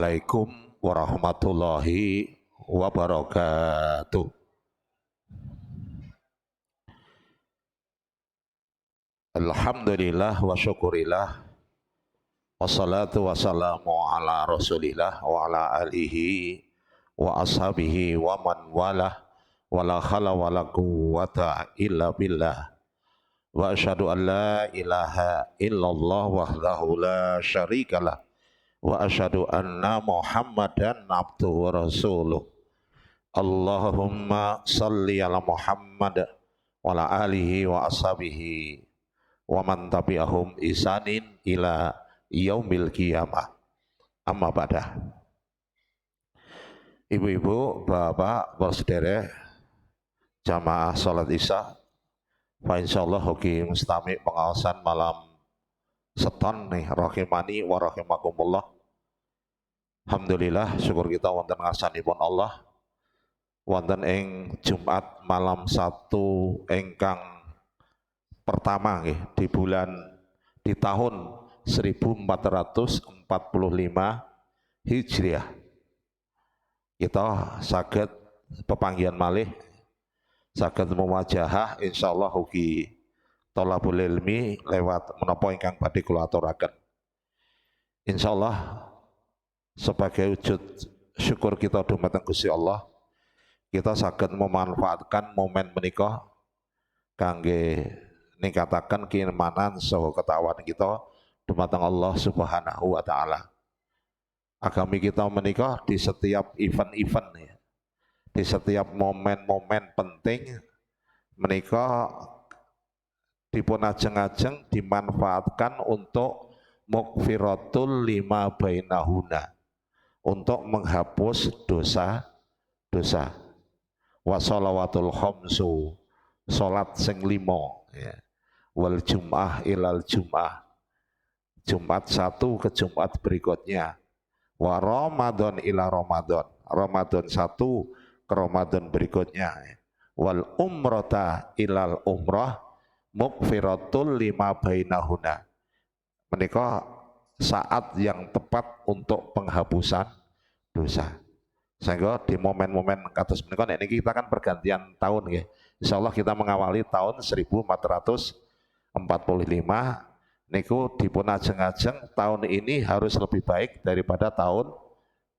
Assalamualaikum warahmatullahi wabarakatuh. Alhamdulillah wa syukurillah wassalatu wassalamu ala rasulillah wa ala alihi wa ashabihi wa man walah wa la khala wa la quwwata illa billah wa asyhadu an la ilaha illallah wahdahu la syarikalah wa asyhadu anna muhammadan abduhu wa rasuluh. Allahumma salli ala Muhammad wa ala alihi wa ashabihi wa man tabi'ahum isanin ila yaumil qiyamah. Amma ba'dah. Ibu-ibu, bapak, saudara, jamaah salat Isya, fa insyaallah hoki mustami pengawasan malam seton nih rahimani wa rahimakumullah. Alhamdulillah syukur kita wonten ngarsanipun Allah wonten ing Jumat malam 1 ingkang pertama nggih di tahun 1445 Hijriah. Kita saged pepanggihan malih saged muwajahah insyaallah ugi thalabul ilmi lewat menapa ingkang badhe kula aturaken. Insyaallah sebagai wujud syukur kita dumateng Gusti Allah, kita saged memanfaatkan momen menika kangge ningkataken keimanan saha ketakwaan kita dumateng Allah Subhanahu wa taala. Agami kita menika di setiap event-event ya, di setiap momen-momen penting menika dipun ajeng-ajeng dimanfaatkan untuk mukfiratul lima bainahuna, untuk menghapus dosa-dosa. Wa shalawatul khamsu, salat sing limo ya. Wal jum'ah ilal jum'ah, Jumat satu ke Jumat berikutnya. Wa Ramadan ila Ramadan, Ramadan satu ke Ramadan berikutnya. Wal umrata ilal umrah mukfiratul lima bainahuna. Menika saat yang tepat untuk penghapusan dosa. Sehingga di momen-momen kados menika nek niki kita kan pergantian tahun nggih. Insyaallah kita mengawali tahun 1445 niku dipun ajeng-ajeng tahun ini harus lebih baik daripada tahun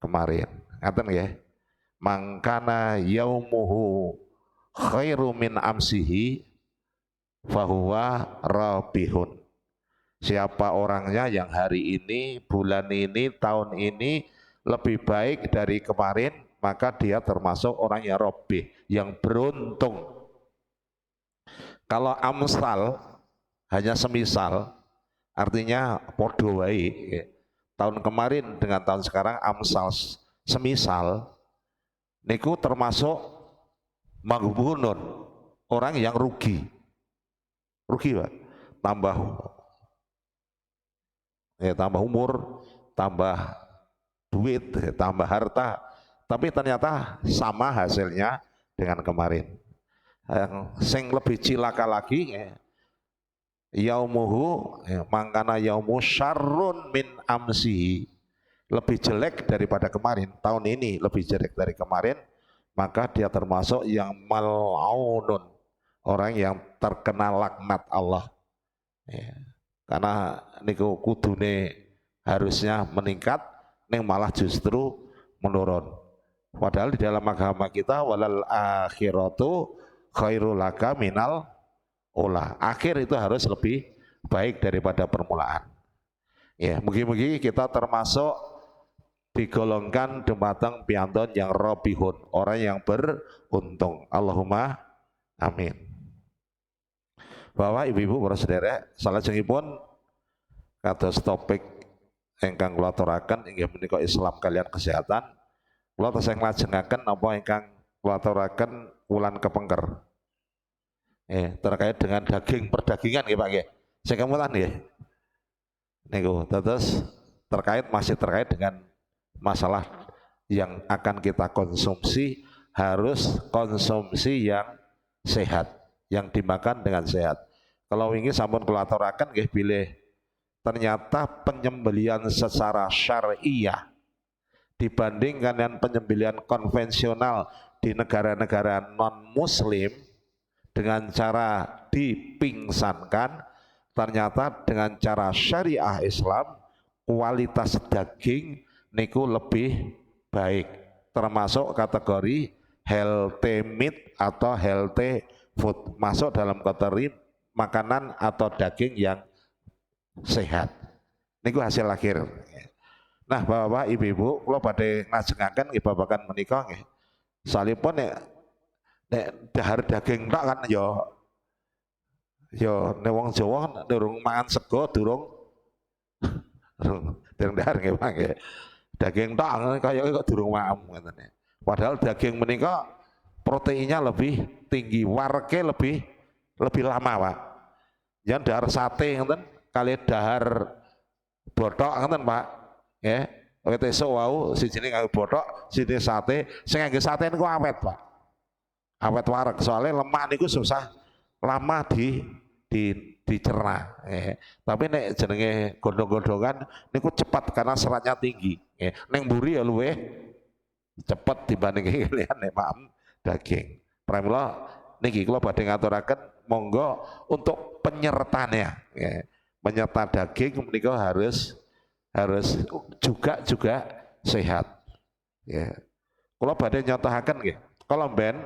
kemarin. Ngaten nggih. Mangkana yaumuhu khairu min amsihi fahuwa rabihun. Siapa orangnya yang hari ini, bulan ini, tahun ini lebih baik dari kemarin, maka dia termasuk orang yang robih, yang beruntung. Kalau amsal hanya semisal, artinya podo wae. Tahun kemarin dengan tahun sekarang amsal semisal, niku termasuk maghbunun, orang yang rugi. Rugi Pak, tambah umur, tambah duit, tambah harta, tapi ternyata sama hasilnya dengan kemarin. Yang sing lebih cilaka lagi yaumuhu mangkana yaumu syarrun min amsihi, lebih jelek daripada kemarin. Tahun ini lebih jelek dari kemarin, maka dia termasuk yang mal'aunun, orang yang terkena laknat Allah ya. Karena niku kudune harusnya meningkat, ning malah justru menurun. Padahal di dalam agama kita walal akhiratu khairul laka minal ula. Akhir itu harus lebih baik daripada permulaan. Ya, mugi-mugi kita termasuk digolongkan dumateng piantun yang robihun, orang yang beruntung. Allahumma amin. Bapak, ibu-ibu, para saudara, salajengipun kados topik ingkang kula aturaken inggih menika Islam kalian kesehatan. Kula tasih nglajengaken napa ingkang kula aturaken wulan kepengker. Terkait dengan daging perdagingan nggih Pak nggih. Sing kemulan nggih. Niku terus masih terkait dengan masalah yang akan kita konsumsi, harus konsumsi yang sehat, yang dimakan dengan sehat. Kalau ingin sampun kula aturaken nggih bilih ternyata penyembelian secara syariah dibandingkan dengan penyembelihan konvensional di negara-negara non-muslim dengan cara dipingsankan, ternyata dengan cara syariah Islam kualitas daging niku lebih baik, termasuk kategori healthy meat atau healthy food, masuk dalam kategori makanan atau daging yang sehat. Niku hasil akhir. Nah, bapak-bapak, ibu-ibu, kalau pada ngajengaken nggih babagan menika nggih. Salipun nek dahar daging tok kan yo nek wong Jawa durung mangan sego durung dahar nggih Pak nggih. Daging tok kaya kok durung maem ngoten. Padahal daging menika proteinnya lebih tinggi, warke lebih lama, Pak. Jan dahar sate ngoten kali dahar bothok ngoten, Pak. Ya, wit esuk wau sijine kanggo bothok, sijine sate, sing nganggo sate niku awet, Pak. Awet wareg, soalnya lemak niku susah lama dicerna. Tapi nek jenenge gondong-gondongan niku cepat karena seratnya tinggi. Neng mburi ya luweh cepet dibanding kalian nek maem daging. Pramila niki kula badhe ngaturaken monggo untuk penyertanya. Penyerta daging menika harus juga sehat. Kula badhe nyotohaken nggih. Kalau ben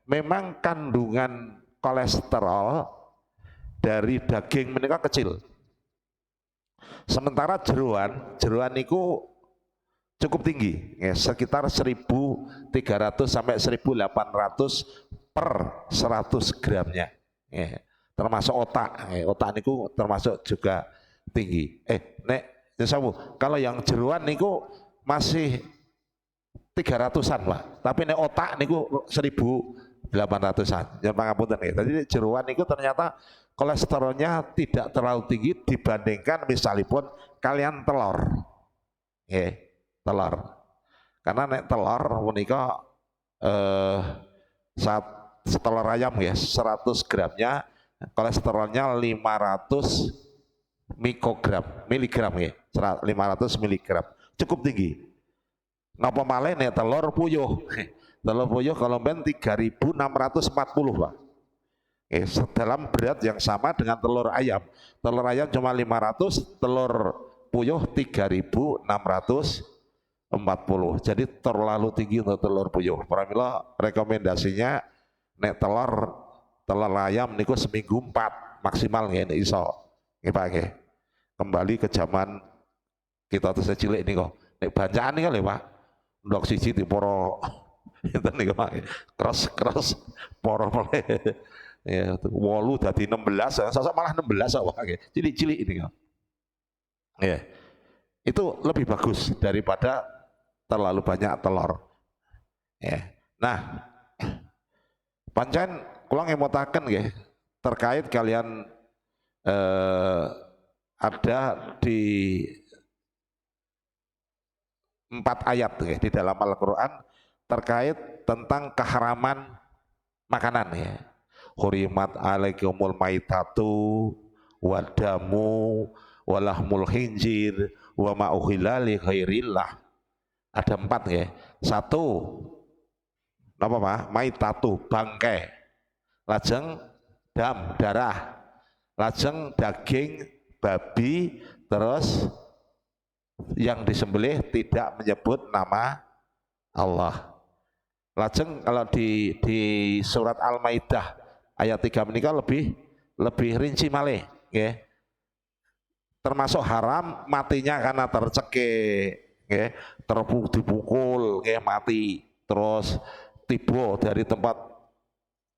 memang kandungan kolesterol dari daging menika kecil. Sementara jeroan niku cukup tinggi, sekitar 1.300 sampai 1.800 per 100 gramnya. Termasuk otak. Otak niku termasuk juga tinggi. Nek kalau yang jeroan niku masih 300-an Pak. Tapi nek otak niku 1.800-an. Jangan pangapunten ya. Jadi jeroan niku ternyata kolesterolnya tidak terlalu tinggi dibandingkan misalipun kalian telur. Telur. Karena nek telur menika setelur ayam ya 100 gramnya kolesterolnya 500 miligram ya. 500 miligram. Cukup tinggi. Napa malih nek telur puyuh. Telur puyuh kalau ben 3.640 Pak. Dalam berat yang sama dengan telur ayam. Telur ayam cuma 500, telur puyuh 3.640. Jadi terlalu tinggi untuk telur puyuh. Pramila rekomendasinya nek telur ayam niku seminggu 4 maksimal nggih nek iso. Nggih Pak nggih. Kembali ke zaman kita tuh cilik niku. Nek bancaan niku lho Pak. Ndok siji diporo itu nih Pak, keras poro mulai ya 8 dadi 16, sosok malah 16 Pak, cilik-cilik ini ya. Itu lebih bagus daripada terlalu banyak telur ya. Nah, pancen kula ngemotaken nggih terkait kalian ada di 4 ayat ya, di dalam Al-Quran terkait tentang keharaman makanan ya. Hurimat alaikumul maitatu wadamu walahmul khinzir wa ma'uhilla li ghairillah. Ada 4 ya. 1 apa Pak? Maitatu bangkai. Lajeng darah. Lajeng daging babi, terus yang disembelih tidak menyebut nama Allah. Lajeng kalau di surat Al-Maidah ayat 3 menika lebih rinci malih nggih. Termasuk haram matinya karena tercekik nggih, dipukul nggih mati, terus tiba dari tempat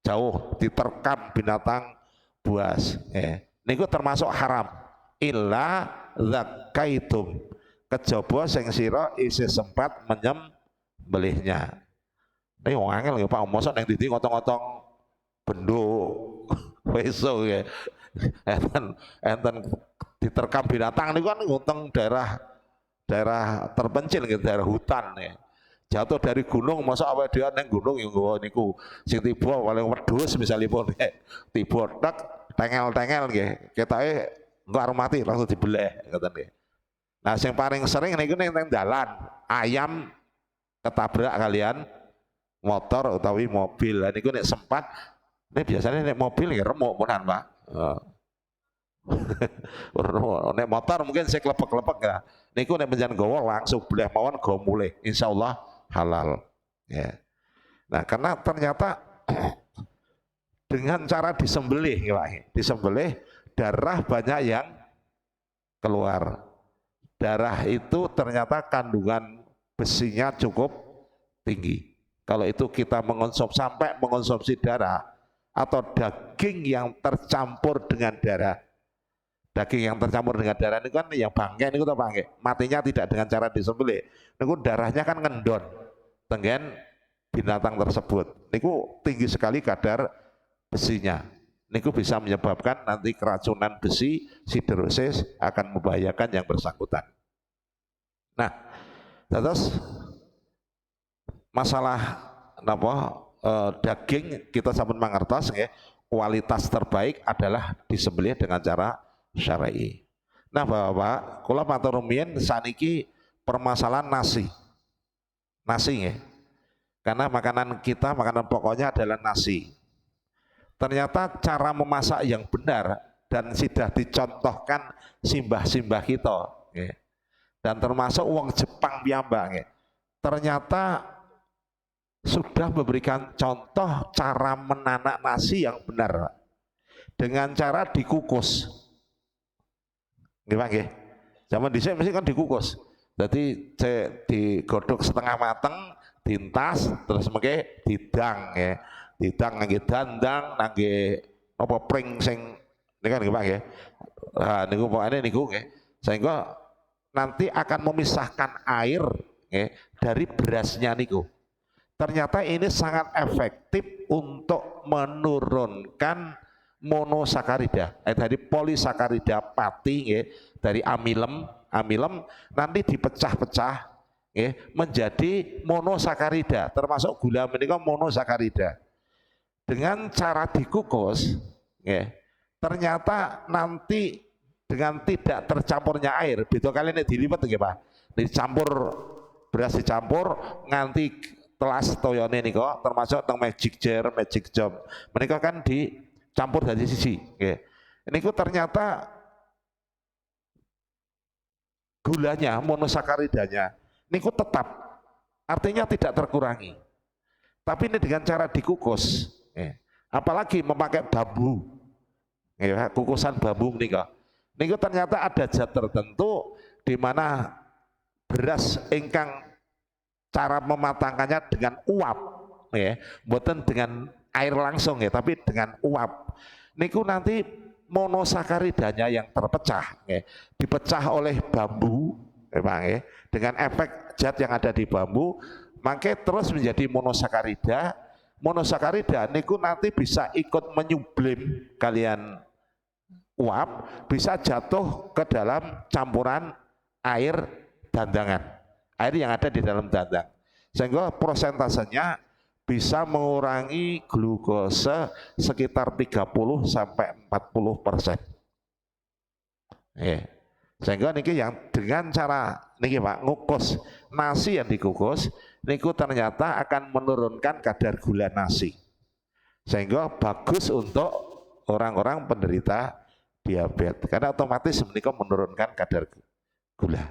jauh diterkam binatang buas nggih. Niku termasuk haram illa zakaitum, kejaba sing sira isih sempat menyembelihnya. Ini wong angel ya Pak, mosok nang ndi ngotong-ngotong benduk weso ya. Enten diterkam binatang niku kan ngutang daerah terpencil gitu, daerah hutan ya. Jatuh dari gunung, masa awake dhewe nang gunung yang nggawa niku sing tiba paling wedhus misalipun tiba tek tengel-tengel nggih. Ketake engko arep mati langsung dibeleh ngoten nggih. Nah, yang paling sering niku ning dalan, ayam ketabrak kalian motor utawi mobil. Lah niku nek sempat, nek biasanya nek mobil ya remuk menan, Pak. Nek motor mungkin saya klepek-klepek ya. Niku nek panjenengan gawa langsung boleh mawon go mulih. Insyaallah halal. Ya. Nah, karena ternyata dengan cara disembelih, disembelih darah banyak yang keluar. Darah itu ternyata kandungan besinya cukup tinggi. Kalau itu kita sampai mengonsumsi darah atau daging yang tercampur dengan darah. Daging yang tercampur dengan darah ini kan yang bangke ini kita bangke. Matinya tidak dengan cara disembelih. Niku darahnya kan ngendon tengen binatang tersebut. Niku tinggi sekali kadar besinya. Niku bisa menyebabkan nanti keracunan besi, siderosis akan membahayakan yang bersangkutan. Nah, terus masalah daging kita sampun mangertos ya, kualitas terbaik adalah disembelih dengan cara syar'i. Nah, Bapak, kula matur rumiyin saniki permasalahan nasi. Nasi ya. Karena makanan kita, makanan pokoknya adalah nasi. Ternyata cara memasak yang benar dan sudah dicontohkan simbah-simbah kita ya. Dan termasuk wong Jepang piyambak ya. Ternyata sudah memberikan contoh cara menanak nasi yang benar dengan cara dikukus. Nggih Pak nggih. Zaman dhisik mesti kan dikukus. Jadi digodhog setengah mateng, dintas, terus mengke didang ya. Didang ngangge dandang, ngangge apa pring sing niku kan nggih Pak nggih. Nah niku pokoknya niku nggih. Sehingga nanti akan memisahkan air ya, dari berasnya niku. Ternyata ini sangat efektif untuk menurunkan monosakarida, dari polisakarida pati ya, dari amilem nanti dipecah-pecah ya, menjadi monosakarida, termasuk gula menika monosakarida. Dengan cara dikukus ya, ternyata nanti dengan tidak tercampurnya air, beda kali ini dilipat nggih Pak. Dicampur beras dicampur nganti telas toyone nika termasuk teng magic jar, magic jam. Menika kan dicampur dari sisi nggih. Niku ternyata gulanya, monosakaridanya niku tetap. Artinya tidak terkurangi. Tapi ini dengan cara dikukus. Apalagi memakai bambu. Kukusan bambu nika. Niku ternyata ada zat tertentu di mana beras ingkang cara mematangkannya dengan uap ya, bukan dengan air langsung ya, tapi dengan uap. Niku nanti monosakaridanya yang terpecah ya, dipecah oleh bambu ya, dengan efek zat yang ada di bambu, maka terus menjadi monosakarida. Monosakarida niku nanti bisa ikut menyublim kalian uap, bisa jatuh ke dalam campuran air dandangan, air yang ada di dalam dandang, sehingga prosentasenya bisa mengurangi glukosa sekitar 30 sampai 40%. Sehingga niki yang dengan cara niki Pak ngukus nasi yang dikukus niku ternyata akan menurunkan kadar gula nasi, sehingga bagus untuk orang-orang penderita diabetes karena otomatis menika menurunkan kadar gula.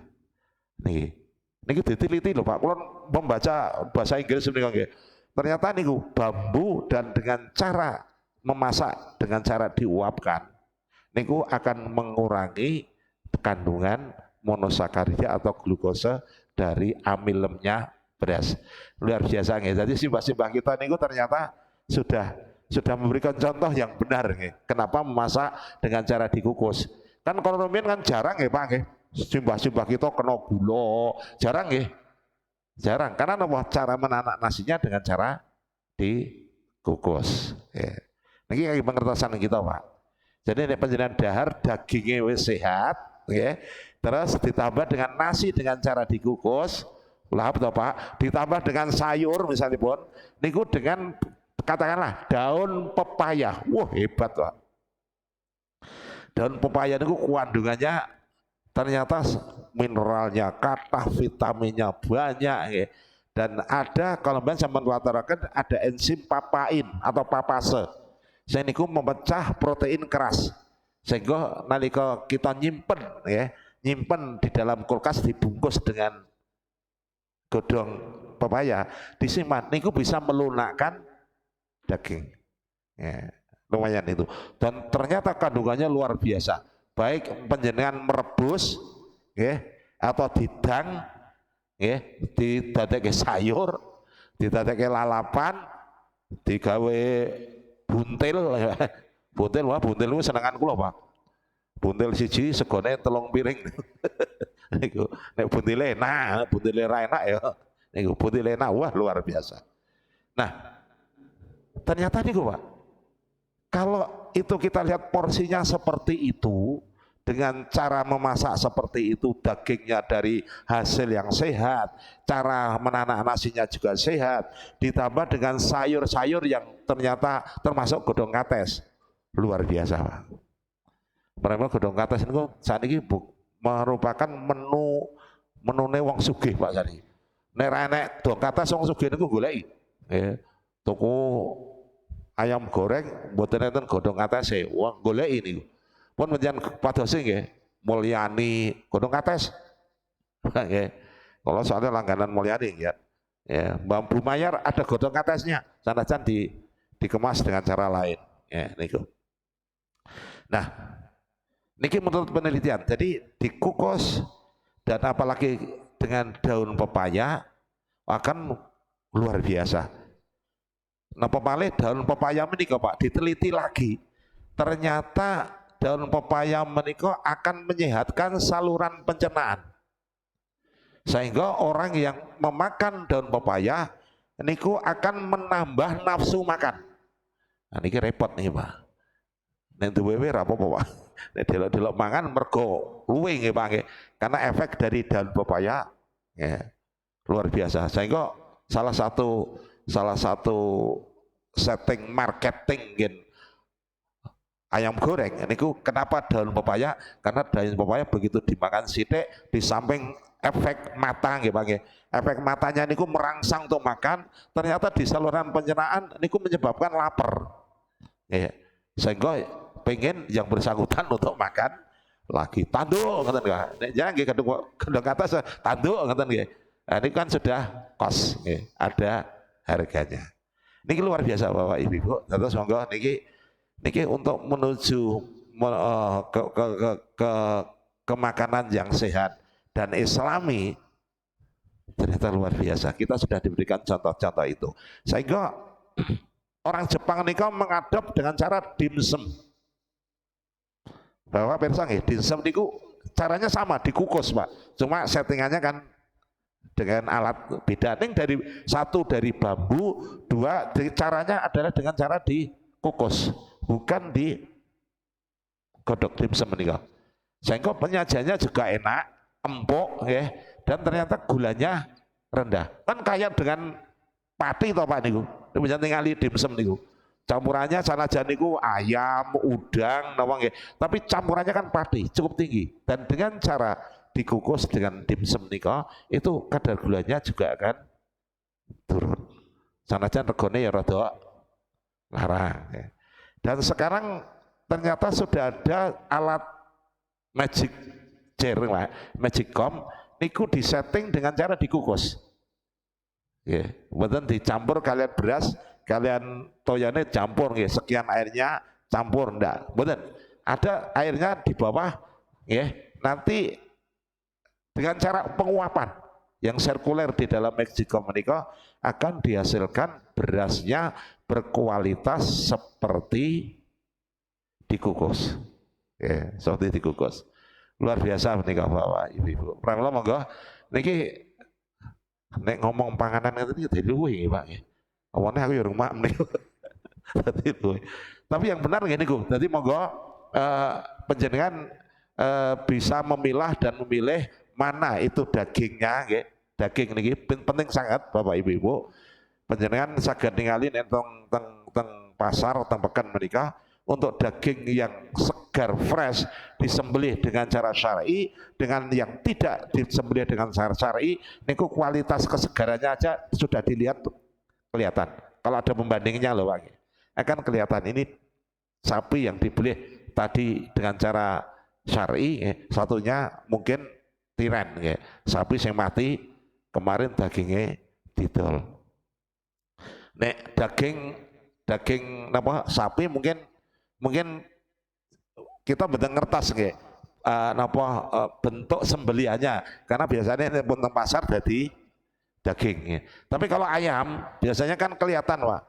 Niki diteliti loh Pak, kalau membaca bahasa Inggris menika nggih. Ternyata niku bambu dan dengan cara memasak, dengan cara diuapkan, niku akan mengurangi kandungan monosakarida atau glukosa dari amilemnya beras. Luar biasa nggih. Jadi simbah-simbah kita niku ternyata sudah memberikan contoh yang benar nggih. Kenapa memasak dengan cara dikukus? Kan kalau rumiyin kan jarang nggih Pak nggih. Simbah-simbah kita kena gula, jarang nggih. Jarang karena apa? Cara menanak nasinya dengan cara dikukus. Ya. Niki kaki pengertian kita Pak. Jadi nek panjenengan dahar dagingnya wis sehat, ya. Terus ditambah dengan nasi dengan cara dikukus, lah betul Pak. Ditambah dengan sayur misalnya pun, niku dengan katakanlah daun pepaya, wah hebat Pak. Daun pepaya itu kandungannya ternyata mineralnya kata, vitaminnya banyak ya. Dan ada kalau mbak sampean wataraken ada enzim papain atau papase. Sing niku memecah protein keras. Sehingga nalika kita nyimpen ya, nyimpen di dalam kulkas dibungkus dengan godong pepaya, disimpan niku bisa melunakkan daging. Ya, lumayan itu. Dan ternyata kandungannya luar biasa. Baik panjenengan merebus ya, atau didang ya, didadekke sayur, didadekke lalapan, digawe buntil. Buntil, wah buntil itu senengan kula, Pak. Buntil siji segone 3 piring. Niku nek buntile enak, buntile ra enak ya. Niku buntile enak, wah luar biasa. Nah, ternyata niku, Pak. Kalau itu kita lihat porsinya seperti itu, dengan cara memasak seperti itu, dagingnya dari hasil yang sehat, cara menanak nasinya juga sehat, ditambah dengan sayur-sayur yang ternyata termasuk godhong kates, luar biasa, Pak. Mereka godhong kates itu saat ini merupakan menune wong sugih, Pak Sari. Nek ra enek godhong kates wong sugih niku goleki. Tuku ayam goreng mboten enten godhong katese, wong goleki niku. Pun menjan padosi nggih, Mulyani godhong kates. Nggih. Kalau soalnya langganan Mulyani ya. Ya, Mbak Bumayar ada godhong katesnya, sanajan dikemas dengan cara lain. Ya, niku. Nah, niki menurut penelitian. Jadi dikukus dan apalagi dengan daun pepaya akan luar biasa. Nah, pemale daun pepaya menika, Pak, diteliti lagi. Ternyata daun pepaya menika akan menyehatkan saluran pencernaan. Sehingga orang yang memakan daun pepaya niku akan menambah nafsu makan. Nah, niki repot nih, Pak. Nek duwe ra apa-apa, Pak. Nek delok-delok mangan mergo luwe nggih, Pak, nggih. Karena efek dari daun pepaya ya, luar biasa. Sehingga salah satu setting marketing nggih ayam goreng niku kenapa daun pepaya? Karena daun pepaya begitu dimakan sithik di samping efek mata nggih, Pak nggih. Efek matanya niku merangsang untuk makan, ternyata di saluran pencernaan niku menyebabkan lapar. Ya. Sehingga pengen yang bersangkutan untuk makan lagi tanduk ngoten nggih. Nek jangan nggih gedung atas tanduk ngoten nggih. Nah, ini kan sudah kos nggih, ada harganya. Niki luar biasa Bapak Ibu. Terus monggo niki untuk menuju ke makanan yang sehat dan islami ternyata luar biasa. Kita sudah diberikan contoh-contoh itu. Sehingga orang Jepang niku mengadop dengan cara dimsum. Bahwa pirsa nggih, dimsum niku caranya sama, dikukus, Pak. Cuma settingannya kan dengan alat beda. Ning satu dari bambu, dua caranya adalah dengan cara dikukus, bukan di godok dimsum niku. Sehingga penyajiannya juga enak, empuk ya, dan ternyata gulanya rendah. Kan kaya dengan pati toh Pak niku. Bisa ningali dimsum niku. Campurannya sanajan niku ayam, udang, napa nggih. Tapi campurannya kan pati, cukup tinggi. Dan dengan cara dikukus dengan dimsum nika, itu kadar gulanya juga akan turun. Sanajan regane ya rada larang. Ya. Dan sekarang ternyata sudah ada alat magic jar, magic comb, niku disetting dengan cara dikukus. Ya, betul dicampur kalian beras, kalian toyane campur, ya, sekian airnya campur, ndak, betul. Ada airnya di bawah, ya. Nanti dengan cara penguapan yang sirkuler di dalam magic comb menika akan dihasilkan berasnya berkualitas seperti dikukus. Ya, seperti dikukus. Luar biasa menika Bapak Ibu. Pramila monggo niki nek ngomong panganan itu jadi luwih Pak. Awalnya aku ya rumah menika. Tapi yang benar ngene niku. Dadi monggo panjenengan bisa memilah dan memilih mana itu dagingnya nggih. Daging niki penting sangat Bapak Ibu. Panjenengan saged ningali teng pasar teng pekan menika untuk daging yang segar, fresh, disembelih dengan cara syar'i, dengan yang tidak disembelih dengan cara syar'i, niku kualitas kesegarannya aja sudah dilihat kelihatan. Kalau ada pembandingnya loh Pak, akan kelihatan ini sapi yang dibeli tadi dengan cara syar'i, satunya mungkin tiren, sapi yang mati kemarin dagingnya didol. Nek daging apa sapi mungkin kita betul ngertas bentuk sembelihannya, karena biasanya pun pasar jadi daging. Tapi kalau ayam biasanya kan kelihatan Pak.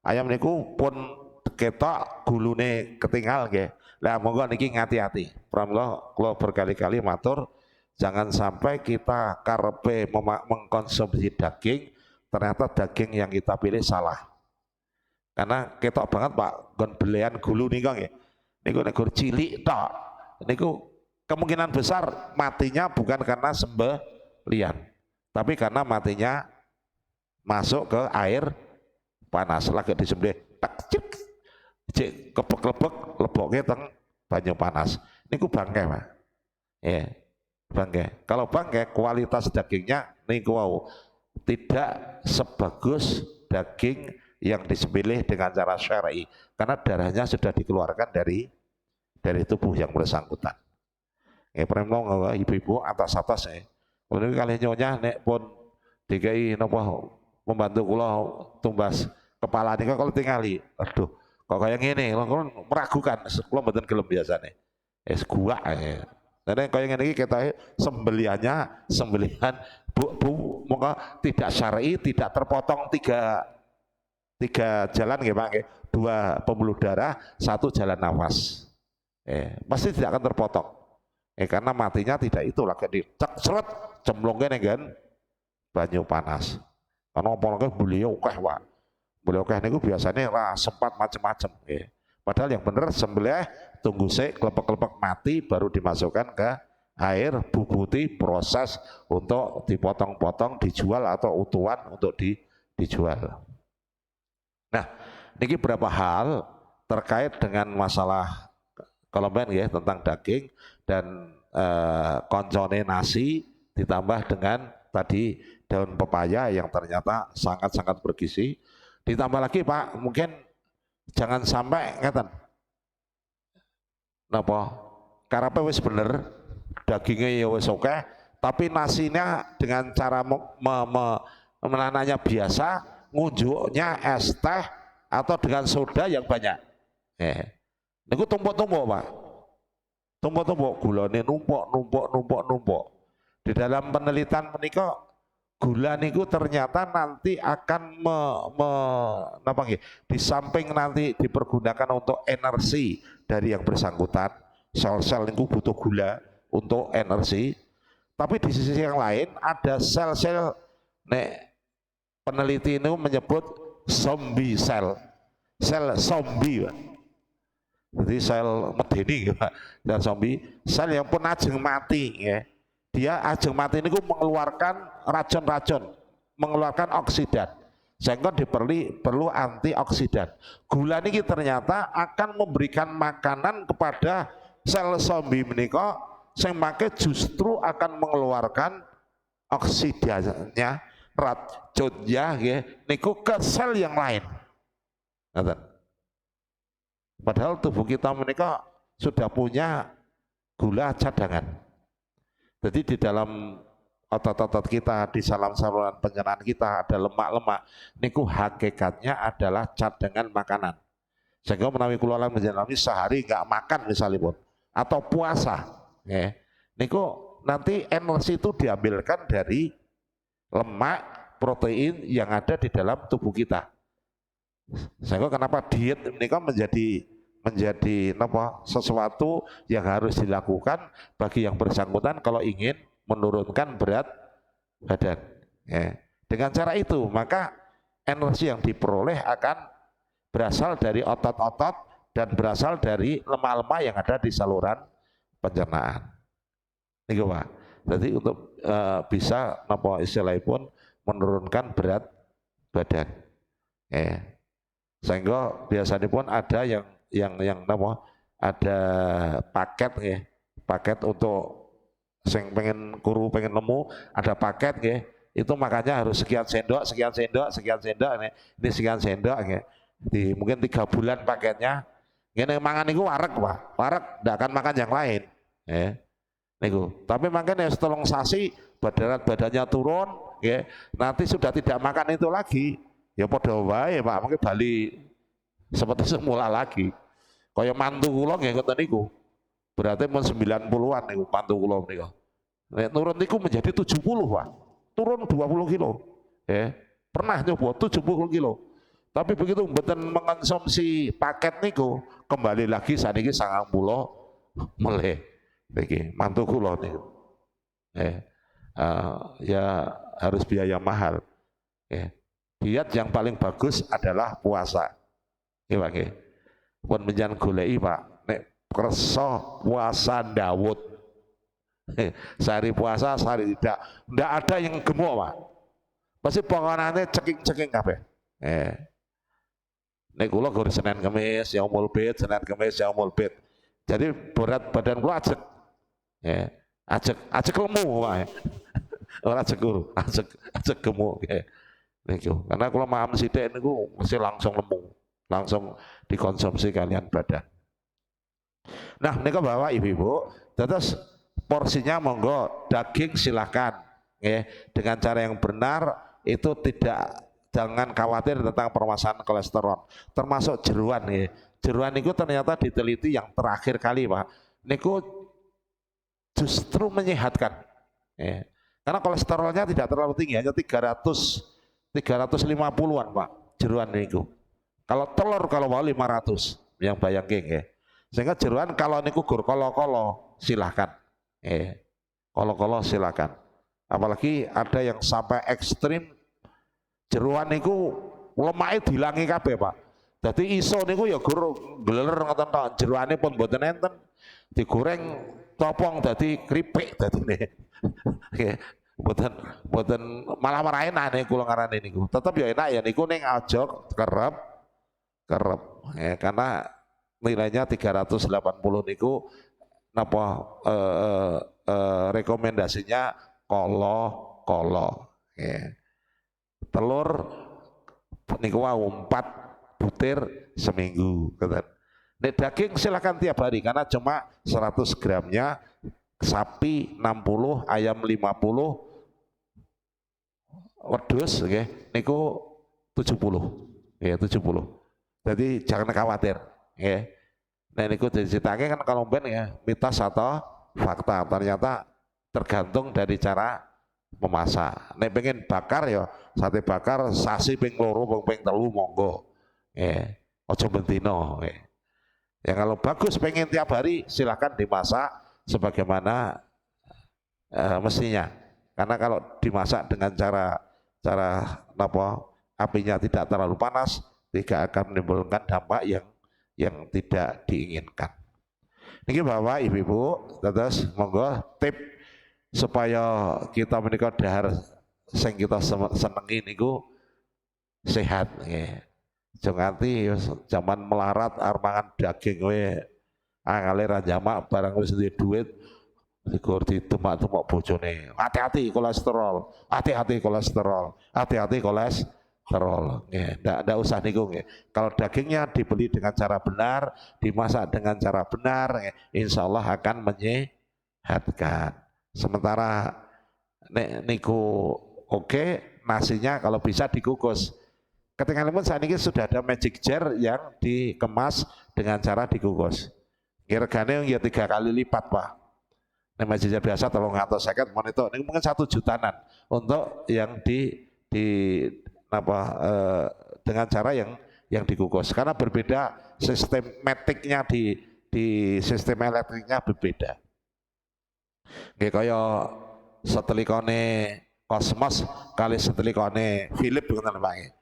Ayam niku pun ketok gulune ketinggal nggih. Lah monggo niki ngati-hati. Pramila kula berkali-kali matur jangan sampai kita karepe mengkonsumsi daging ternyata daging yang kita pilih salah. Karena ketok banget Pak, gon belian gulu niku nggih. Niku nek cilik tok. Niku kemungkinan besar matinya bukan karena sembelian, tapi karena matinya masuk ke air panas. Lagi disembelih tak cik kepek-kepek leboknya teng banyu panas. Niku bangke Pak. Ya, bangke. Kalau bangke kualitas dagingnya niku wow, tidak sebagus daging yang disembelih dengan cara syar'i, karena darahnya sudah dikeluarkan dari tubuh yang bersangkutan. Pramila ibu-ibu atas-atas kalau ini kali nyonya nek pun dikai napa membantu kula tumbas kepala nika kalau tingali, aduh kok kayak gini, kalau meragukan, kula mboten gelem biasane. Guak Karena kayak ngene iki ketoke sembelihan bu monggo tidak syar'i, tidak terpotong tiga jalan nggih Pak, dua pembuluh darah, satu jalan nafas. Pasti tidak akan terpotong. Karena matinya tidak itu lagi dicek seret cemplungke kan banyu panas. Karena apa beliau akeh Pak. Beliau akeh niku biasanya sempat macam-macam. Padahal yang benar sembelih tunggu kelepek-kelepek mati baru dimasukkan ke air, bubuti, proses untuk dipotong-potong, dijual atau utuhan untuk dijual. Nah, ini berapa hal terkait dengan masalah kolomben ya tentang daging dan koncone nasi ditambah dengan tadi daun pepaya yang ternyata sangat-sangat bergizi. Ditambah lagi Pak, mungkin jangan sampai ngeten. Napa? Karepe wis bener, dagingnya ya wis oke, tapi nasinya dengan cara menananya biasa, ngunjuknya es teh atau dengan soda yang banyak. Niku tumpuk-tumpuk Pak. Tumpuk-tumpuk gulane numpuk. Di dalam penelitian menika gula niku ternyata nanti akan di samping nanti dipergunakan untuk energi dari yang bersangkutan, sel-sel niku butuh gula untuk energi, tapi di sisi yang lain ada sel-sel peneliti ini menyebut zombie sel zombie Pak. Jadi sel medeni dan zombie, sel yang pun ajeng mati ya. Dia ajeng mati ini mengeluarkan racun-racun, mengeluarkan oksidan, sehingga perlu antioksidan. Gula ini ternyata akan memberikan makanan kepada sel zombie menika, sing make justru akan mengeluarkan oksidannya, racunnya niku ke sel yang lain. Padahal tubuh kita menika sudah punya gula cadangan. Jadi di dalam otot-otot kita, di saluran pencernaan kita ada lemak-lemak. Niku hakikatnya adalah cadangan makanan. Sehingga menawi kula lan menjalani sehari nggak makan misalnya pun, atau puasa, niku nanti energi itu diambilkan dari lemak, protein yang ada di dalam tubuh kita. Sehingga kenapa diet niku menjadi sesuatu yang harus dilakukan bagi yang bersangkutan kalau ingin menurunkan berat badan. Dengan cara itu maka energi yang diperoleh akan berasal dari otot-otot dan berasal dari lemak-lemak yang ada di saluran pencernaan. Ini Pak. Jadi untuk bisa istilahnya pun menurunkan berat badan. Sehingga biasanya pun ada yang yang apa? Ada paket nggih. Paket untuk sing pengen kuru pengen nemu ada paket nggih. Itu makanya harus sekian sendok, sekian sendok, sekian sendok ini sekian sendok nggih. Di mungkin 3 bulan paketnya. Ngene mangan niku wareg, Pak. Wareg ndak akan makan yang lain. Niku. Tapi makanya setelah sasi berat badannya turun, ya, nanti sudah tidak makan itu lagi. Ya padha wae, Pak. Mungkin bali seperti semula lagi. Kaya mantu kula nggih ngoten niku. Berarti mun 90-an niku mantu kula niku. Nek turun niku menjadi 70, Pak. Turun 20 kilo. Pernah nyoba 70 kilo. Tapi begitu mboten mengkonsumsi paket niku, kembali lagi saniki 90 meleh. Niki mantu kula niku. Ya harus biaya mahal. Diet yang paling bagus adalah puasa. Nggih Pak nggih. Pun menjan goleki Pak, nek kersa puasa Daud. Sehari puasa, sehari tidak. Enggak ada yang gemuk, Pak. Pasti panganane ceking-ceking kabeh. Nek kula gor Senin Kamis, Yaumul Bid, Senin Kamis, Yaumul Bid. Jadi berat badan kula ajek. Ajek lemu, Pak. Ora ajek guru, ajek gemuk. Niku. Karena kalau paham sithik niku mesti langsung lemu, langsung dikonsumsi kalian badan. Nah, niku Bapak Ibu, terus porsinya monggo daging silakan, dengan cara yang benar itu tidak jangan khawatir tentang permasalahan kolesterol, termasuk jeruan. Jeruan niku ternyata diteliti yang terakhir kali Pak, niku justru menyehatkan, karena kolesterolnya tidak terlalu tinggi, hanya 350-an Pak jeruan niku. Kalau telur kalau mau 500 yang bayangin ya. Sehingga jeruan kalau niku gur kolo-kolo silahkan. Kolo-kolo silahkan. Apalagi ada yang sampai ekstrim jeruan niku lemaknya dilangi kabeh Pak. Jadi iso niku ya gur gleler ngoten tok, jeruane pun mboten enten. Digoreng topong dadi kripik dadine. Boten malah enak nih kula ngarani niku. Tetep ya enak ya niku ning aja kerep. Karena nilainya 380 niku napa rekomendasinya kolo. Telur niku 4 butir seminggu. Nek daging silakan tiap hari karena cuma 100 gramnya, sapi 60, ayam 50, wedhus niku 70. 70. Jadi jangan khawatir, Nah niku diceritake kan kalau ben mitos atau fakta, ternyata tergantung dari cara memasak. Nek pengen bakar ya sate bakar sasi ping 2 ping 3 monggo. Aja bentino. Ya kalau bagus pengen tiap hari silahkan dimasak sebagaimana mestinya. Karena kalau dimasak dengan cara apinya tidak terlalu panas, tidak akan menimbulkan dampak yang tidak diinginkan. Ini Bapak Ibu, terus monggo tip supaya kita menikah dahar sing kita senengi niku sehat. Jangan nganti zaman melarat armangan daging we angale ra jamak barang wis duwe duit digur ditemak-temak bojone. Hati-hati kolesterol, hati-hati kolesterol, hati-hati kolesterol. Ndak usah niku nggih. Kalau dagingnya dibeli dengan cara benar, dimasak dengan cara benar, insya Allah akan menyehatkan. Sementara niku oke, nasinya kalau bisa dikukus. Ketika lemon saat ini sudah ada magic jar yang dikemas dengan cara dikukus. Regane ya 3 kali lipat Pak. Nah magic jar biasa 350 monitor, ini mungkin 1 jutaan untuk yang dengan cara yang dikukus. Karena berbeda sistem metiknya di sistem elektriknya berbeda. Nggih kaya setelikone Cosmos kali setelikone Philips ngoten Pak.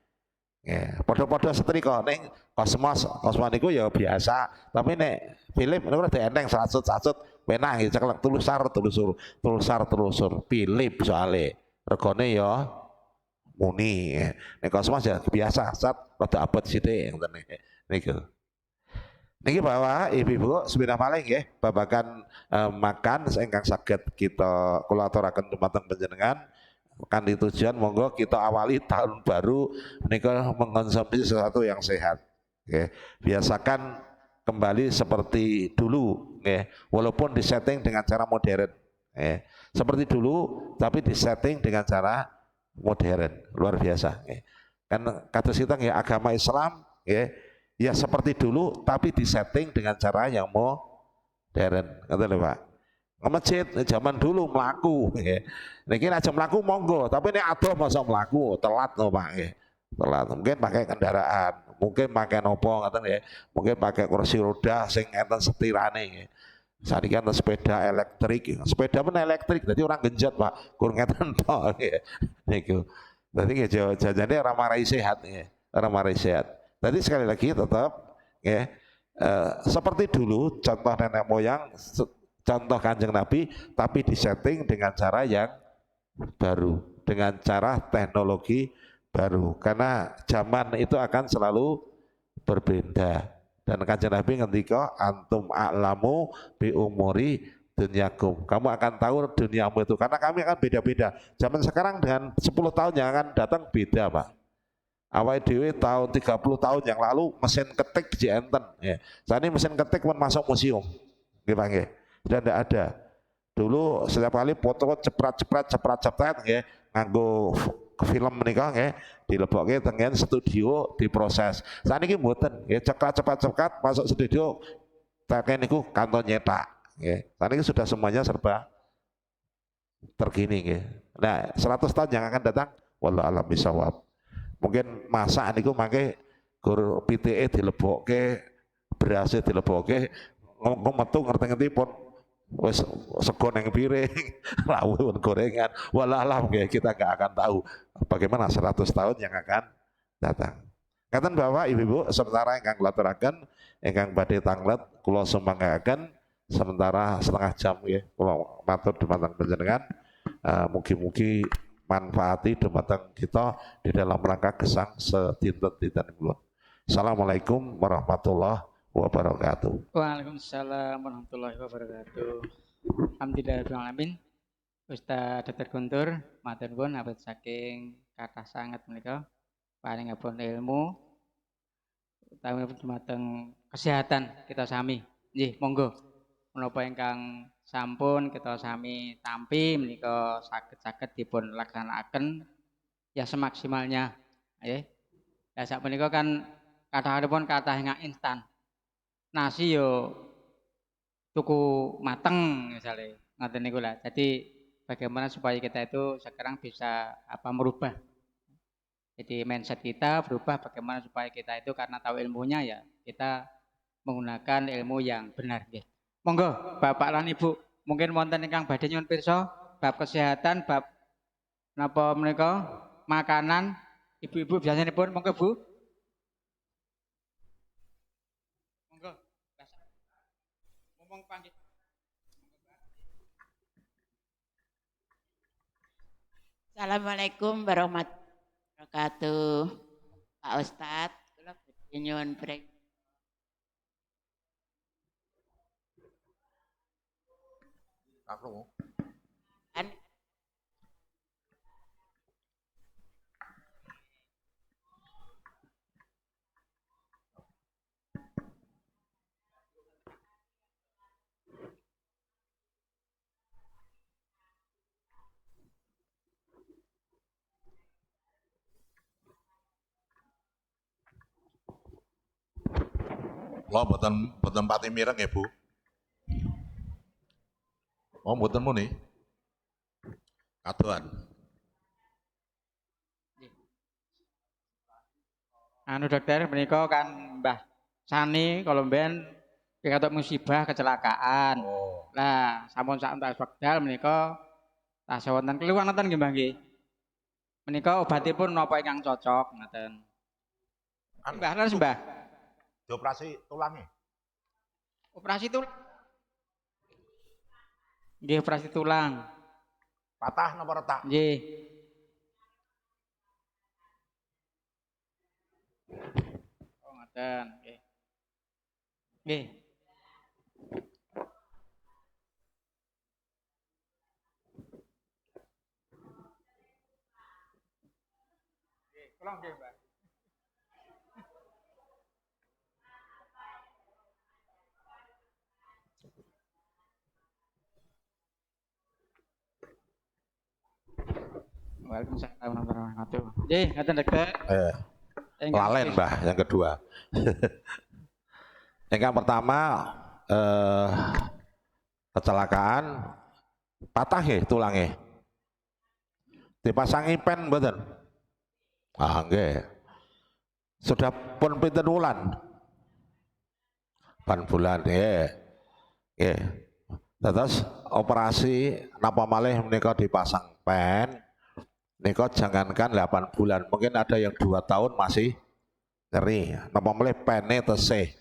Podo-podo setrika ning Cosmos niku ya biasa, tapi nek Philips niku rada enteng sasut-sasut penak nggih ceklek telusur Philips soalé regane ya muni. Nek Cosmos ya biasa sat rada abot sithik ngoten niku. Niki bahwa ibu-ibu sepeda maling ya, babakan makan ingkang saged kita kula aturaken dumateng panjenengan kanthi tujuan monggo kita awali tahun baru menika mengkonsumsi sesuatu yang sehat. Oke. Biasakan kembali seperti dulu, ya. Walaupun disetting dengan cara modern. Ya. Seperti dulu tapi disetting dengan cara modern, luar biasa. Ya. Kan kados kita ya agama Islam ya, ya seperti dulu tapi disetting dengan cara yang modern. Ngoten lho Pak. Nge-masjid zaman dulu melaku ya. Niki aja melaku monggo, tapi ini adoh masa melaku telat no Pak ya. Telat. Mungkin pakai kendaraan, mungkin pakai nopo ngoten ya. Mungkin pakai kursi roda sing enten setirane ya. Saat ini kan sepeda elektrik, sepeda pun elektrik, jadi orang genjot Pak, kurang ngeten tok ya. Niku. Jadi jajannya ramai sehat ya, ramai sehat. Tadi sekali lagi tetap ya seperti dulu contoh nenek moyang, contoh kanjeng Nabi, tapi disetting dengan cara yang baru, dengan cara teknologi baru. Karena zaman itu akan selalu berbeda. Dan kanjeng Nabi ngendika antum a'lamu bi umuri dunyakum. Kamu akan tahu duniamu itu karena kami akan beda-beda. Zaman sekarang dengan 10 tahun yang akan datang beda, Pak. Awal dewe tahun 30 tahun yang lalu mesin ketik di enten ya. Saat ini mesin ketik pun masuk museum. Nggih, Pak nggih. Sudah tidak ada. Dulu setiap kali foto ceprat ya, nganggo film menikah ya, dilebokke tengen studio diproses. Saat ini mboten ya, cepat masuk studio pakai niku kantor nyetak ya. Saat ini sudah semuanya serba terkini ya. Nah 100 tahun yang akan datang wallahu alam bisawab. Mungkin masa niku mangke gur PTE dilebokke, berasnya dilebokke, ngomong metu ngerti-ngerti pun wis sego neng piring, rawon gorengan, walalam ya kita nggak akan tahu bagaimana 100 tahun yang akan datang. Katakan bahwa ibu-ibu sementara ingkang laturaken ingkang badhe tanglet kula sumanggaken sementara setengah jam ya kula matur dumateng panjenengan mugi-mugi manfaati dumateng kita di dalam rangka gesang sedinten-dintenipun. Assalamualaikum warahmatullahi wabarakatuh. Waalaikumsalam warahmatullahi wabarakatuh. Alhamdulillahirrahmanirrahim. Ustaz Dr. Guntur, matur nuwun awit saking kathah sanget menika paringipun ilmu utawi dumateng kesehatan kita sami. Nggih, monggo. Menapa ingkang sampun kita sami tampi menika saged dipun laksanakaken ya semaksimalnya. Nggih. Lah sak menika kan kathahipun kathah ingkang instan. Nasi yo tuku mateng misalnya ngoten niku lah. Jadi bagaimana supaya kita itu sekarang bisa merubah. Jadi mindset kita berubah bagaimana supaya kita itu karena tahu ilmunya ya kita menggunakan ilmu yang benar nggih. Monggo Bapak lan Ibu, mungkin wonten ingkang badhe nyuwun pirsa bab kesehatan, bab napa menika makanan ibu-ibu biasanipun monggo Bu. Assalamualaikum warahmatullahi wabarakatuh. Pak Ustadz, kula badhe nyuwun prek. Lo boten pati mireng ya Bu. Oh boten muni. Kadoan. Anu dokter menika kan Mbah Sani kalau mben kekatok musibah kecelakaan. Oh. Lah sampun sak entas wekdal menika tasih wonten keluhan ngoten nggih Mbah nggih. Menika obatipun napa ingkang cocok ngoten. Mbah terus Mbah. Dioperasi tulangnya. Operasi tulang. Nggih operasi tulang. Patah napa retak? Nggih. Oh ngoten nggih. Nggih. Nggih, kula nggih, Mbak. Waalaikumsalam warahmatullahi wabarakatuh. Nggih, ngaten deket. Lalen Mbah yang kedua. Yang pertama kecelakaan patah ya tulangnya. Dipasangi pen mboten? Ah nggih. Sudah pun pinten wulan? 8 bulan nggih. Nggih. Terus operasi napa malih menika dipasang pen. Nika jangankan 8 bulan, mungkin ada yang 2 tahun masih ngeri. Napa malih pene tesih.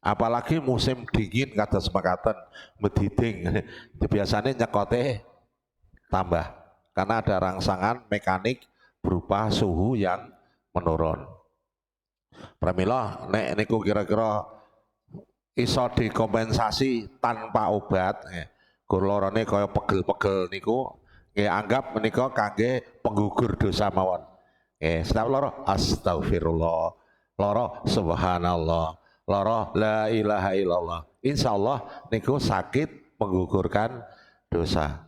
Apalagi musim dingin kados mekaten mediding. Biasanya nyekote tambah karena ada rangsangan mekanik berupa suhu yang menurun. Pramila nek niku kira-kira iso dikompensasi tanpa obat. Gur lorone kaya pegel-pegel niku anggap menika kangge penggugur dosa mawon. Setiap loro astagfirullah, loro subhanallah, loro la ilaha illallah. Insyaallah niku sakit menggugurkan dosa.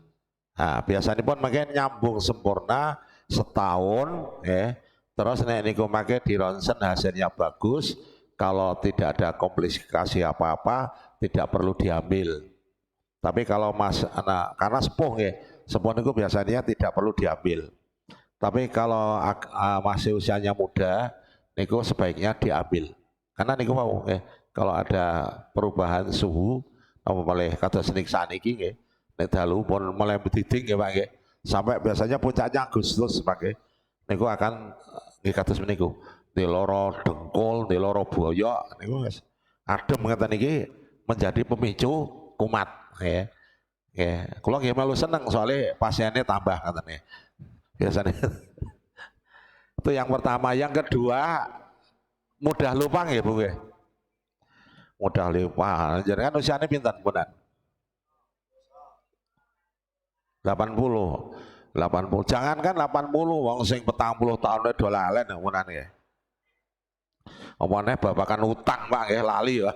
Nah, biasanya pun makin nyambung sempurna setahun, terus nek niku make di ronsen hasilnya bagus. Kalau tidak ada komplikasi apa-apa, tidak perlu diambil. Tapi kalau karena sepuh sepuh niku biasanya tidak perlu diambil. Tapi kalau masih usianya muda, niku sebaiknya diambil. Karena niku mau kalau ada perubahan suhu, apa boleh kata seniksa niki nek dalu pun mulai bediding Pak sampai biasanya puncaknya Agustus pakai niku akan kados meniku. Di loro dengkul, di loro boyok niku wis adem ngeten niki menjadi pemicu kumat Kula nggih malu seneng soalnya pasiennya tambah katanya. Biasanya. Itu yang pertama, yang kedua mudah lupa nggih Bu nggih. Mudah lupa. Jadi kan usianya pinten punan? 80. 80. Jangan kan 80 wong sing 40 tahun do lalen punan nggih. Omone babakan utang Pak nggih lali ya.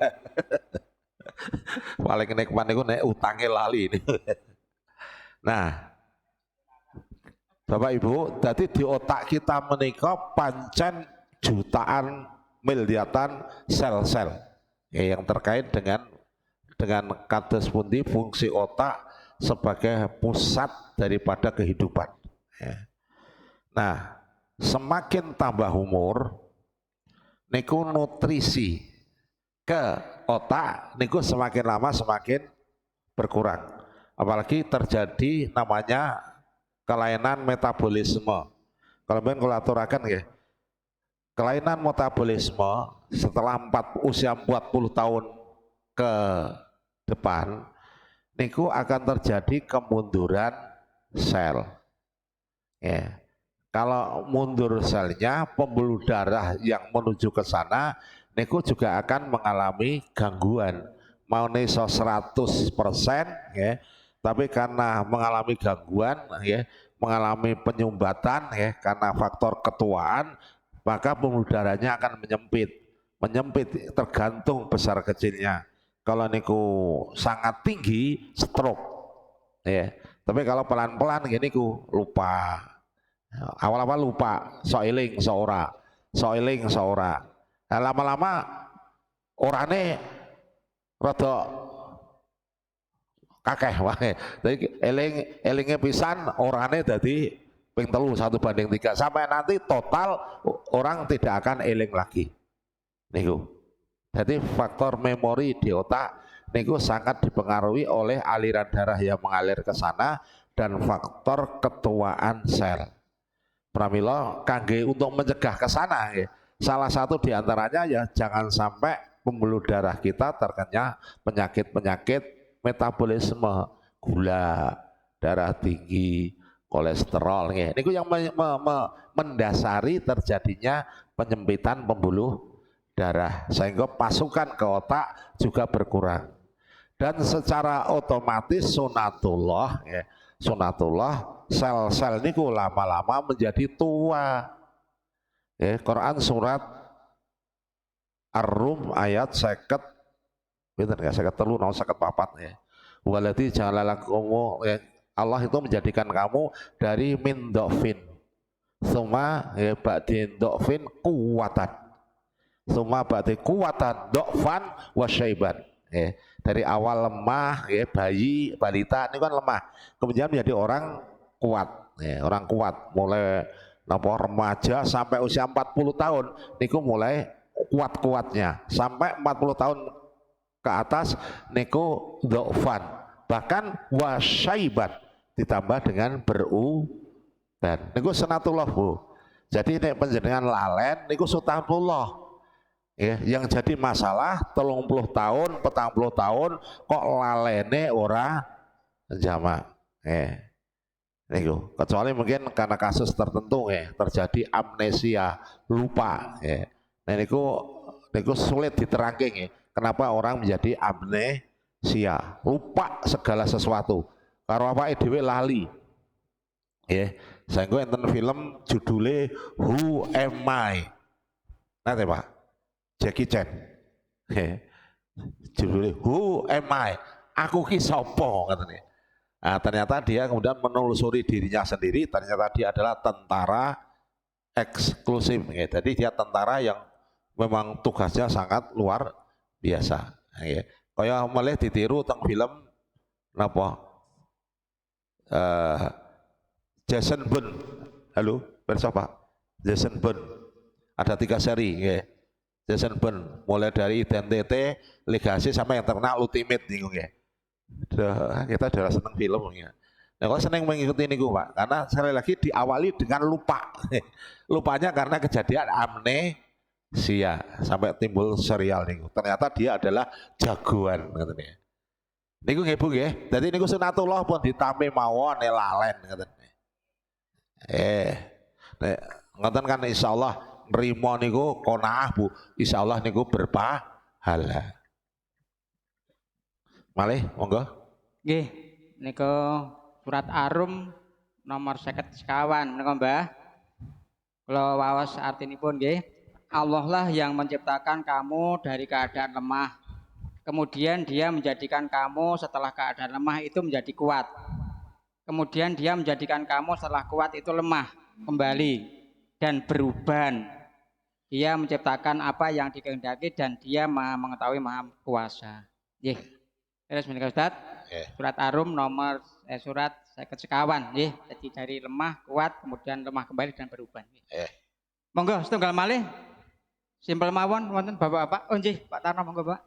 Paling nikmat niku nek utange lali ini. Nah, Bapak Ibu, jadi di otak kita menika pancen jutaan miliatan sel-sel yang terkait dengan kados pundi fungsi otak sebagai pusat daripada kehidupan. Nah, semakin tambah umur, niku nutrisi ke otak niku semakin lama semakin berkurang. Apalagi terjadi namanya kelainan metabolisme. Kalau kula aturaken nggih. Kelainan metabolisme setelah usia 40 tahun ke depan niku akan terjadi kemunduran sel. Kalau mundur selnya, pembuluh darah yang menuju ke sana niku juga akan mengalami gangguan. Mau iso 100% tapi karena mengalami gangguan mengalami penyumbatan karena faktor ketuaan, maka pembuluh darahnya akan menyempit tergantung besar kecilnya. Kalau niku sangat tinggi stroke tapi kalau pelan-pelan gini ku lupa. Awal-awal lupa, soiling seora. Nah, lama-lama orane rada kakeh wae. Jadi elinge pisan orane dadi ping 3 1:3 sampai nanti total orang tidak akan eling lagi. Niku. Jadi faktor memori di otak niku sangat dipengaruhi oleh aliran darah yang mengalir ke sana dan faktor ketuaan sel. Pramila kangge untuk mencegah ke sana salah satu diantaranya ya jangan sampai pembuluh darah kita terkena penyakit-penyakit metabolisme, gula, darah tinggi, kolesterol niku yang mendasari terjadinya penyempitan pembuluh darah, sehingga pasukan ke otak juga berkurang. Dan secara otomatis sunatullah, ya, sunatullah sel-sel niku lama-lama menjadi tua. Ya, Quran surat Ar-Rum ayat 50, bener ya, 53 atau 54 ya. Walati ja'alalakum, ya, Allah itu menjadikan kamu dari min dhofin, suma ya ba'din dhofin kuwatan, suma ba'din kuwatan dhofan wasyaiban. Ya, dari awal lemah, ya, bayi, balita ini kan lemah, kemudian menjadi orang kuat, ya, orang kuat, mulai remaja sampai usia 40 tahun, niku mulai kuat-kuatnya, sampai 40 tahun ke atas niku dhofan, bahkan wasyaiban ditambah dengan berudan. Niku sunatullah Bu. Jadi nek panjenengan lalen niku sunatullah. Ya, yang jadi masalah 30 tahun, 40 tahun kok lalene ora jamak. Niku kecuali mungkin karena kasus tertentu ya, terjadi amnesia, lupa ya. Nah niku sulit diterangking ya. Kenapa orang menjadi amnesia, lupa segala sesuatu. Karo apa dhewe lali. Ya, saya enten film judulnya Who Am I? Nanti Pak, Jackie Chan. Ya. Judulnya Who Am I? Aku ki sapa katanya. Nah, ternyata dia kemudian menelusuri dirinya sendiri, ternyata dia adalah tentara eksklusif. Ya. Jadi dia tentara yang memang tugasnya sangat luar biasa. Ya. Kaya malah ditiru tentang film napa? Jason Bourne. Halo, perso Pak? Jason Bourne. Ada 3 seri. Ya. Jason Bourne. Mulai dari Identity, Legacy sampai yang terkenal Ultimate. Ya. Kita sudah senang film. Ya. Nah, kalau senang mengikuti ini Pak, karena sekali lagi diawali dengan lupa. Lupanya karena kejadian amnesia sampai timbul serial nih. Ternyata dia adalah jagoan katanya. Niku nggih Bu nggih. Dadi niku sunatullah pun ditame mawon lalen katanya. Nek ngoten kan insyaallah nrimo niku qanaah Bu. Insyaallah niku berpahala. Malih monggo. Nggih, niku surat Ar-Rum nomor 50 sekawan menika Mbah. Kula waos artinipun nggih. Allah lah yang menciptakan kamu dari keadaan lemah. Kemudian dia menjadikan kamu setelah keadaan lemah itu menjadi kuat. Kemudian dia menjadikan kamu setelah kuat itu lemah kembali dan berubah. Dia menciptakan apa yang dikehendaki dan dia maha mengetahui, maha kuasa. Nggih. Terus menika Ustaz. Surat Ar-Rum nomor surat 50 sekawan nggih. Jadi dari lemah kuat kemudian lemah kembali dan berubah. Monggo setunggal malih. Simpel mawon wonten Bapak-bapak. Oh nggih, Pak Tarno monggo, Pak.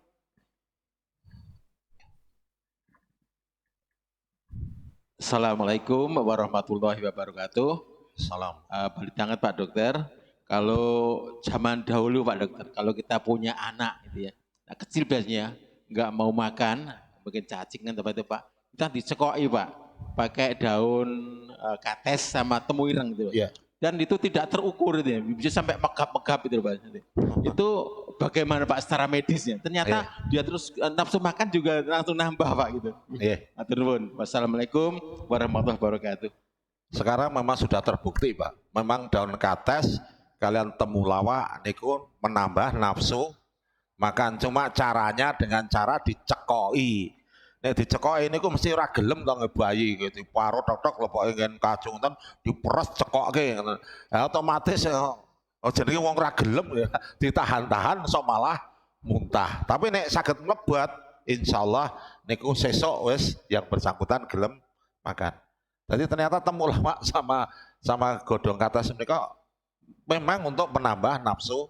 Assalamualaikum warahmatullahi wabarakatuh. Salam. Balik banget Pak Dokter. Kalau zaman dahulu Pak Dokter, kalau kita punya anak gitu ya, nah, kecil biasanya nggak mau makan, mungkin cacing kan itu Pak, kita dicekoi Pak, pakai daun kates sama temu ireng gitu. Yeah. Dan itu tidak terukur gitu ya, bisa sampai megap-megap gitu Pak. Itu bagaimana Pak secara medisnya? Ternyata dia terus nafsu makan juga langsung nambah Pak gitu. Atur nuwun. Wassalamualaikum warahmatullahi wabarakatuh. Sekarang memang sudah terbukti Pak. Memang daun kates kalian temulawak niku menambah nafsu makan. Cuma caranya dengan cara dicekoi. Nek dicekoi niku mesti ora gelem to bayi gitu. Paro tok-tok lepoke ngen kacung ten diperes cekoke. Nah, otomatis jenenge wong ora gelem ya ditahan-tahan sok malah muntah. Tapi nek saged mlebat insyaallah niku sesuk wis yang bersangkutan gelem makan. Jadi ternyata temulawak sama godhong kates menika memang untuk menambah nafsu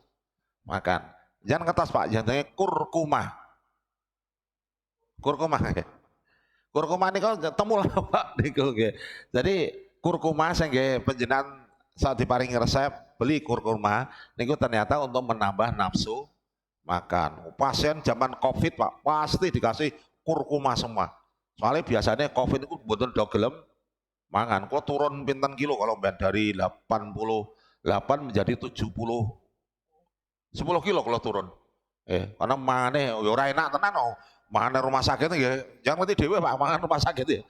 makan. Jangan kertas Pak, jenenge kurkuma. Kurkuma nggih. Kurkuma niku temulawak niku nggih. Jadi kurkuma sing nggih panjenengan saat diparingi resep beli kurkuma niku ternyata untuk menambah nafsu makan. Pasien zaman Covid Pak pasti dikasih kurkuma semua. Soalnya biasanya Covid itu mboten do gelem mangan. Kok turun pinten kilo kalau dari 88 menjadi 79 10 kilo kalau turun. Karena mangane ya ora enak tenan oh. Mangan rumah sakit ya, jangan ngerti dhewe Pak, mangan rumah sakit ya.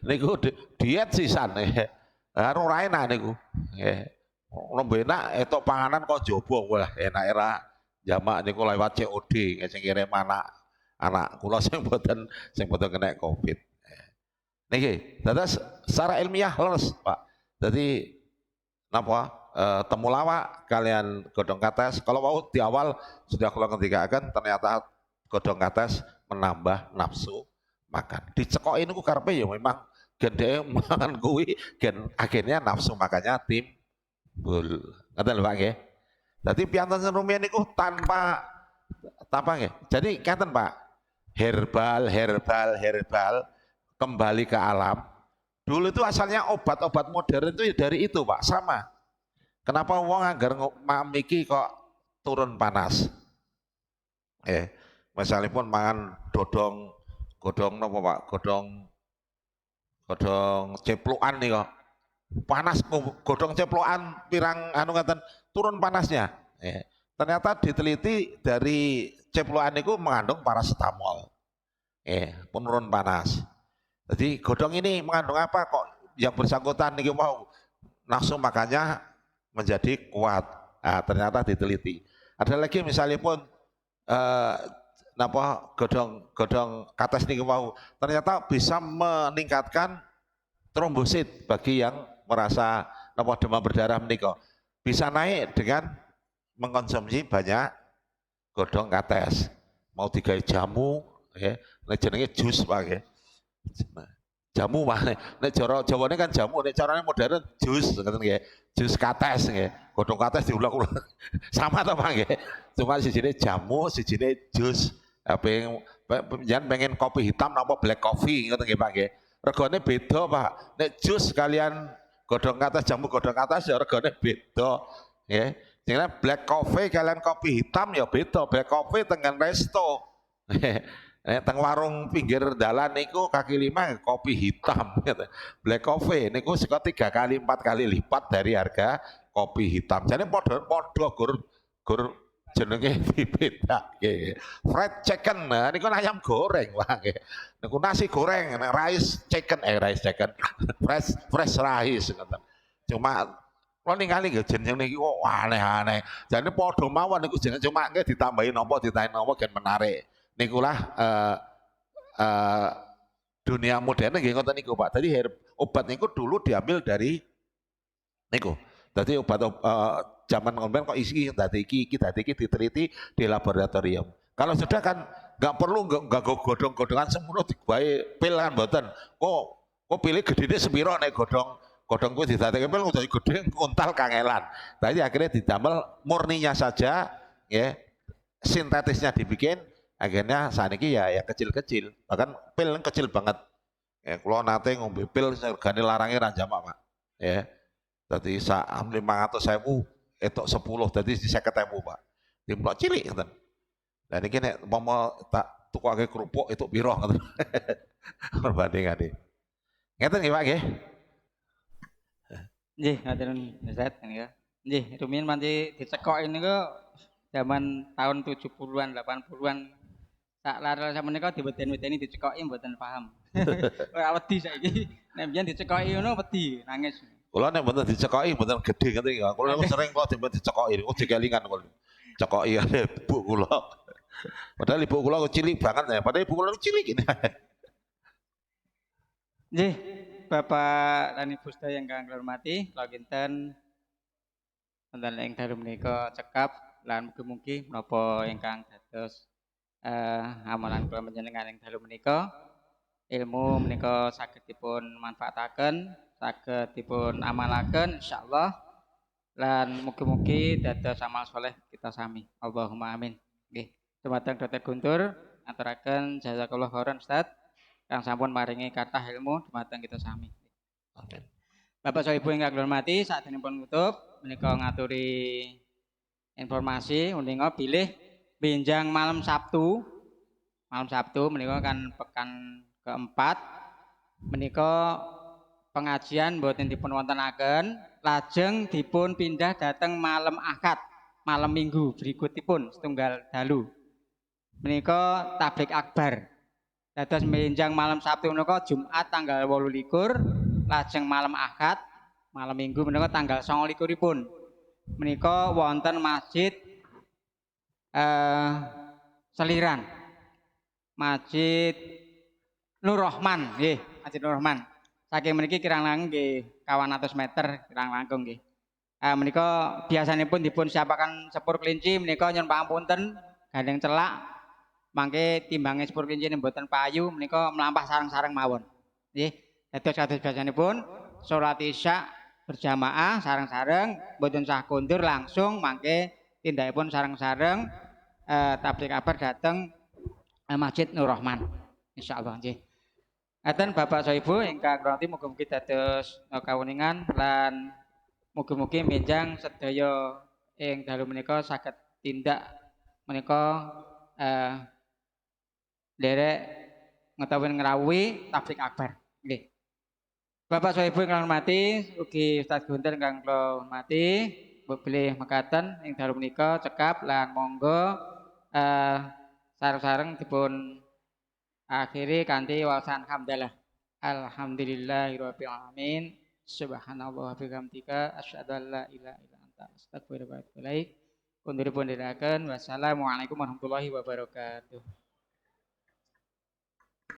Niku diet sisan karo ora enak niku. Nembe enak etok panganan kok jaba wah enak era jamak niku lewat COD sing kirim anak kula sing boten kena Covid. Niki, dados secara ilmiah leres, Pak. Jadi napa temulawak kalian godhong kates kalau mau di awal sudah kula ngendikaken ternyata godhong kates menambah nafsu makan. Dicekoki niku karepe ya memang gede mangan kuwi gen akhirnya nafsu makannya timbul. Ngoten lho Pak nggih. Dadi piyanten rumiyin niku tanpa nggih. Jadi ngeten Pak. Herbal kembali ke alam. Dulu itu asalnya obat-obat modern itu dari itu Pak, sama. Kenapa wong anggar miki kok turun panas? Misalnya pun mangan godhong napa Pak? Godhong ceplukan nih kok. Panas godhong ceplukan pirang anu ngaten turun panasnya. Ternyata diteliti dari ceplukan itu mengandung paracetamol. Penurun panas. Jadi godhong ini mengandung apa kok yang bersangkutan niki mau nafsu makannya menjadi kuat. Nah, ternyata diteliti. Ada lagi misalnya pun godhong kates niki mau ternyata bisa meningkatkan trombosit bagi yang merasa demam berdarah menika. Bisa naik dengan mengkonsumsi banyak godhong kates. Mau digawe jamu jenenge jus Pak jamu Pak nek cara Jawane kan jamu nek carane modern jus ngoten nggih jus kates nggih godhong kates diulang-ulang sama to Pak nggih cuma sijine jamu sijine jus jangan pengen kopi hitam napa black coffee ngoten nggih Pak nggih regane beda Pak nek jus kalian godhong kates jamu godhong kates ya regane beda nggih sehingga black coffee kalian kopi hitam ya beda black coffee tengen resto teng warung pinggir dalan niku kaki lima kopi hitam black coffee niku seko 3 kali 4 kali lipat dari harga kopi hitam. Jadi podo gur jenenge beda nggih. Fried chicken niku ayam goreng Pak nggih. Niku nasi goreng rice chicken fresh rice ngoten. Cuma kalau ningali nggih jeneng niki kok aneh-aneh. Jadi podo mawon niku jeneng cuma nggih ditambahi napa gen menarik. Nikulah dunia modern nggih ngoten niku Pak. Tadi obat niku dulu diambil dari niku. Dadi obat zaman ngoten kok isi dadi iki diteliti di laboratorium. Kalau sudah kan nggak perlu nggak godhong-godhongan semono digawe pil kan mboten. Kok pilih gedene sepiro nek godhong kuwi didadekake pil udah gedhe untal kangelan. Tadi akhirnya didamel murninya saja ya sintetisnya dibikin akhirnya saat ini ya kecil-kecil bahkan pil kecil banget kalau nate ngombe pil regane larangnya ranjama Pak ya tadi sak 500.000 etok 10 tadi di 50.000 Pak dimplok cilik ngoten dan ini nek mau tak tukake kerupuk itu piro ngoten perbandingane ngeten nggih Pak nggih Nggih ngaten Ustaz ya nggih rumiyin manti dicekoki niku zaman tahun 70-an 80-an sak lar samenika diweden-wedeni dicekoki mboten paham. Ora wedi saiki. Nek mbiyen dicekoki ngono wedi, nangis. Kula nek mboten dicekoki mboten gedhe ngene ya. Kula sering kok dicekoki, dikelingan kula. Cekoki ibu kula. Padahal ibu kula cilik banget ya, padahal ibu kula cilik ini. Nggih, Bapak lan Ibu sedaya ingkang kula hormati, kula kinten wonten ing dalu menika cekap lan mugi-mugi menapa ingkang dados amalan kula panjenengan ing dalu menika ilmu menika saged dipun manfaataken, saged dipun amalaken insyaallah lan mugi-mugi dados amal soleh kita sami. Allahumma amin. Nggih, dumateng Dr. Guntur aturaken jazakallahu khairan Ustaz kang sampun maringi kathah ilmu dumateng kita sami. Amin. Bapak Soe Ibu ingkang kula hormati, saderengipun nutup menika ngaturi informasi uninga bilih benjang malam Sabtu menika kan pekan keempat menika pengajian boten dipun wontenaken lajeng dipun pindah dateng malam Ahad malam minggu berikutipun setunggal dalu. Menika tablik akbar. Dados menjang malam Sabtu menika Jumat tanggal 28, lajeng malam Ahad, malam Minggu menika tanggal 29-ipun. Menika wonten Masjid Seliran. Masjid Nur Rahman nggih, Masjid Nur Rahman. Saking mriki kirang langkung nggih 200 meter kirang langkung nggih. Menika biasanipun dipun siapaken sepur kelinci menika nyuwun pangapunten gandeng celak mangke timbange sepur kelinci mboten payu menika mlampah sareng-sareng mawon. Nggih, dados kados biasanipun salat Isya berjamaah sareng-sareng mboten sah kondur langsung mangke tindakipun sareng-sareng tablik kabar dhateng Masjid Nur Rahman. Insyaallah nggih. Ngaten Bapak Soibu ingkang ranti mugi-mugi dados kawuningan lan mugi-mugi menjang sedaya ing dalu menika saged tindak menika derek ngetahui ngrawuhi tablik akbar. Nggih. Bapak Soibu ingkang hormati, ugi Ustaz Guntur ingkang kula hormati, bilih mekaten ing dalu menika cekap lan monggo sareng-sareng dipun akhiri kanthi waosan hamdalah. Alhamdulillahirabbil alamin. Subhanallah wa bihamdika asyhadu an la ilaha illa anta astaghfiruka wa atubu ilaik. Kunduripun dherekaken wassalamualaikum warahmatullahi wabarakatuh.